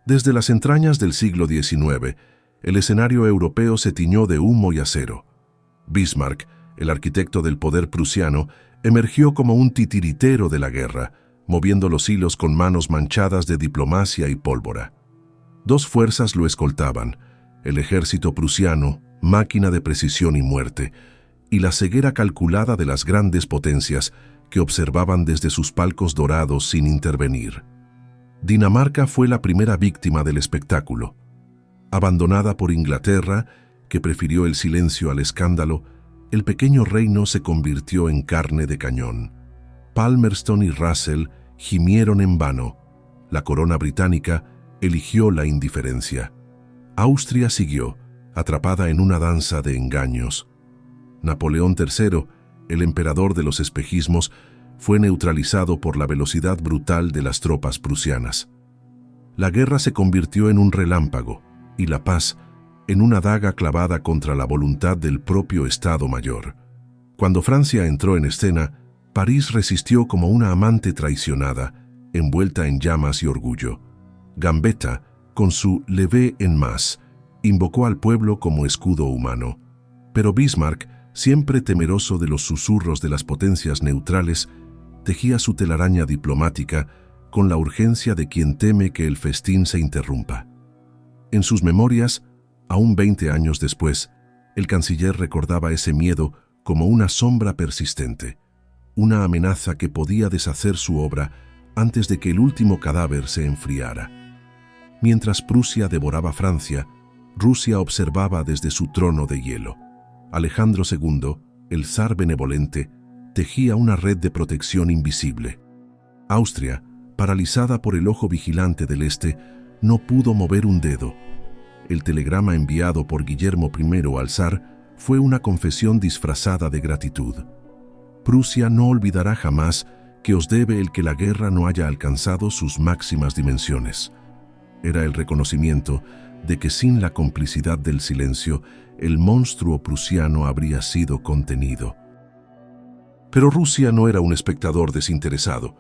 Desde las entrañas del siglo XIX, el escenario europeo se tiñó de humo y acero. Bismarck, el arquitecto del poder prusiano, emergió como un titiritero de la guerra, moviendo los hilos con manos manchadas de diplomacia y pólvora. Dos fuerzas lo escoltaban: el ejército prusiano, máquina de precisión y muerte, y la ceguera calculada de las grandes potencias que observaban desde sus palcos dorados sin intervenir. Dinamarca fue la primera víctima del espectáculo. Abandonada por Inglaterra, que prefirió el silencio al escándalo, el pequeño reino se convirtió en carne de cañón. Palmerston y Russell gimieron en vano. La corona británica eligió la indiferencia. Austria siguió, atrapada en una danza de engaños. Napoleón III, el emperador de los espejismos, fue neutralizado por la velocidad brutal de las tropas prusianas. La guerra se convirtió en un relámpago y la paz en una daga clavada contra la voluntad del propio Estado Mayor. Cuando Francia entró en escena, París resistió como una amante traicionada, envuelta en llamas y orgullo. Gambetta, con su levé en masse, invocó al pueblo como escudo humano. Pero Bismarck, siempre temeroso de los susurros de las potencias neutrales, tejía su telaraña diplomática con la urgencia de quien teme que el festín se interrumpa. En sus memorias, aún 20 años después, el canciller recordaba ese miedo como una sombra persistente, una amenaza que podía deshacer su obra antes de que el último cadáver se enfriara. Mientras Prusia devoraba Francia, Rusia observaba desde su trono de hielo. Alejandro II, el zar benevolente, tejía una red de protección invisible. Austria, paralizada por el ojo vigilante del Este, no pudo mover un dedo. El telegrama enviado por Guillermo I al zar fue una confesión disfrazada de gratitud. Prusia no olvidará jamás que os debe el que la guerra no haya alcanzado sus máximas dimensiones. Era el reconocimiento de que sin la complicidad del silencio, el monstruo prusiano habría sido contenido. Pero Rusia no era un espectador desinteresado.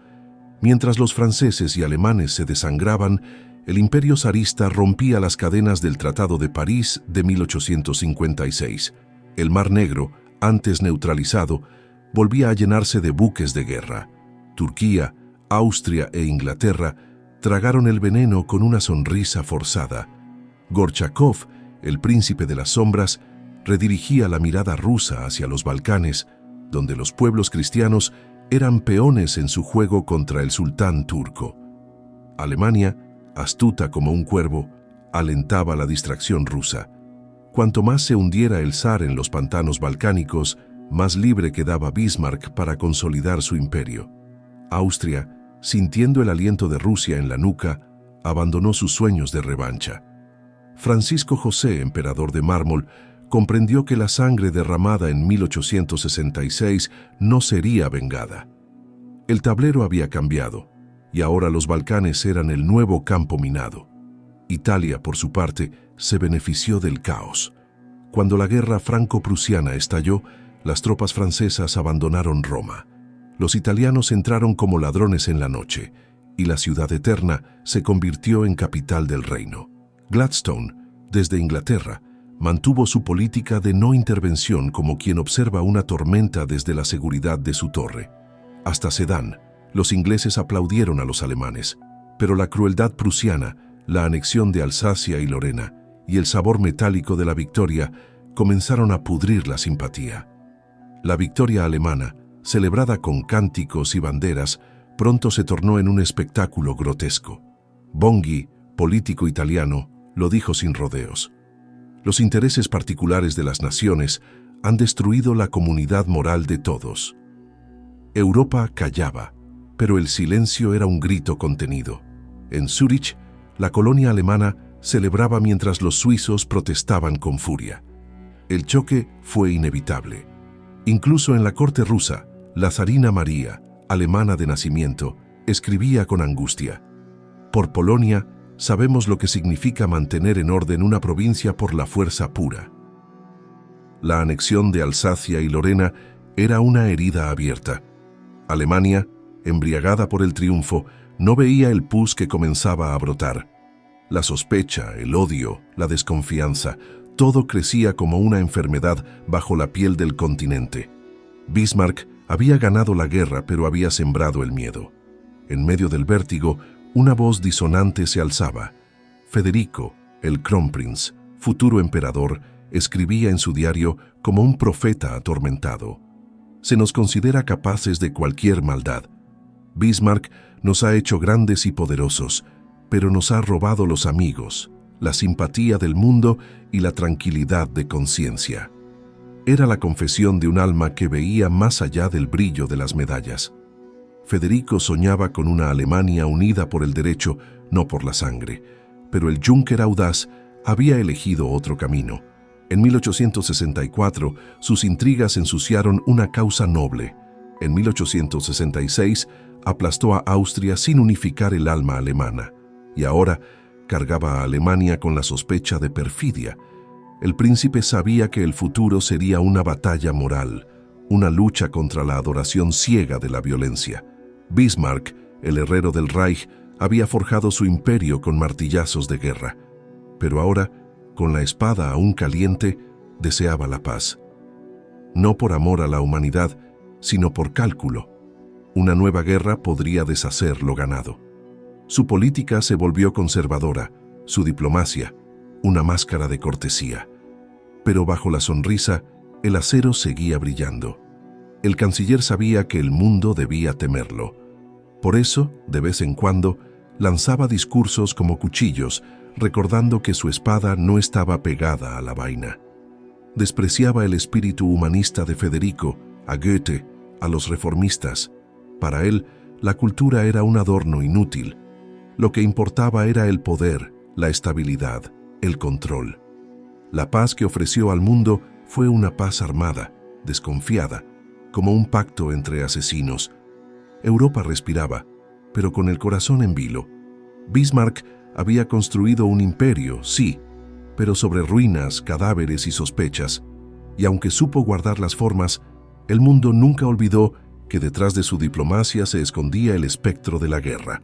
Mientras los franceses y alemanes se desangraban, el imperio zarista rompía las cadenas del Tratado de París de 1856. El Mar Negro, antes neutralizado, volvía a llenarse de buques de guerra. Turquía, Austria e Inglaterra tragaron el veneno con una sonrisa forzada. Gorchakov, el príncipe de las sombras, redirigía la mirada rusa hacia los Balcanes, donde los pueblos cristianos eran peones en su juego contra el sultán turco. Alemania, astuta como un cuervo, alentaba la distracción rusa. Cuanto más se hundiera el zar en los pantanos balcánicos, más libre quedaba Bismarck para consolidar su imperio. Austria, sintiendo el aliento de Rusia en la nuca, abandonó sus sueños de revancha. Francisco José, emperador de mármol, comprendió que la sangre derramada en 1866 no sería vengada. El tablero había cambiado, y ahora los Balcanes eran el nuevo campo minado. Italia, por su parte, se benefició del caos. Cuando la guerra franco-prusiana estalló, las tropas francesas abandonaron Roma. Los italianos entraron como ladrones en la noche, y la ciudad eterna se convirtió en capital del reino. Gladstone, desde Inglaterra, mantuvo su política de no intervención como quien observa una tormenta desde la seguridad de su torre. Hasta Sedan, los ingleses aplaudieron a los alemanes, pero la crueldad prusiana, la anexión de Alsacia y Lorena y el sabor metálico de la victoria comenzaron a pudrir la simpatía. La victoria alemana, celebrada con cánticos y banderas, pronto se tornó en un espectáculo grotesco. Bonghi, político italiano, lo dijo sin rodeos. Los intereses particulares de las naciones han destruido la comunidad moral de todos. Europa callaba, pero el silencio era un grito contenido. En Zúrich, la colonia alemana celebraba mientras los suizos protestaban con furia. El choque fue inevitable. Incluso en la corte rusa, la zarina María, alemana de nacimiento, escribía con angustia: por Polonia, sabemos lo que significa mantener en orden una provincia por la fuerza pura. La anexión de Alsacia y Lorena era una herida abierta. Alemania, embriagada por el triunfo, no veía el pus que comenzaba a brotar. La sospecha, el odio, la desconfianza, todo crecía como una enfermedad bajo la piel del continente. Bismarck había ganado la guerra, pero había sembrado el miedo. En medio del vértigo, una voz disonante se alzaba. Federico, el Kronprinz, futuro emperador, escribía en su diario como un profeta atormentado. Se nos considera capaces de cualquier maldad. Bismarck nos ha hecho grandes y poderosos, pero nos ha robado los amigos, la simpatía del mundo y la tranquilidad de conciencia. Era la confesión de un alma que veía más allá del brillo de las medallas. Federico soñaba con una Alemania unida por el derecho, no por la sangre, pero el Junker audaz había elegido otro camino. En 1864, sus intrigas ensuciaron una causa noble. En 1866, aplastó a Austria sin unificar el alma alemana. Y ahora, cargaba a Alemania con la sospecha de perfidia. El príncipe sabía que el futuro sería una batalla moral, una lucha contra la adoración ciega de la violencia. Bismarck, el herrero del Reich, había forjado su imperio con martillazos de guerra. Pero ahora, con la espada aún caliente, deseaba la paz. No por amor a la humanidad, sino por cálculo. Una nueva guerra podría deshacer lo ganado. Su política se volvió conservadora, su diplomacia, una máscara de cortesía. Pero bajo la sonrisa, el acero seguía brillando. El canciller sabía que el mundo debía temerlo. Por eso, de vez en cuando, lanzaba discursos como cuchillos, recordando que su espada no estaba pegada a la vaina. Despreciaba el espíritu humanista de Federico, a Goethe, a los reformistas. Para él, la cultura era un adorno inútil. Lo que importaba era el poder, la estabilidad, el control. La paz que ofreció al mundo fue una paz armada, desconfiada, como un pacto entre asesinos. Europa respiraba, pero con el corazón en vilo. Bismarck había construido un imperio, sí, pero sobre ruinas, cadáveres y sospechas. Y aunque supo guardar las formas, el mundo nunca olvidó que detrás de su diplomacia se escondía el espectro de la guerra.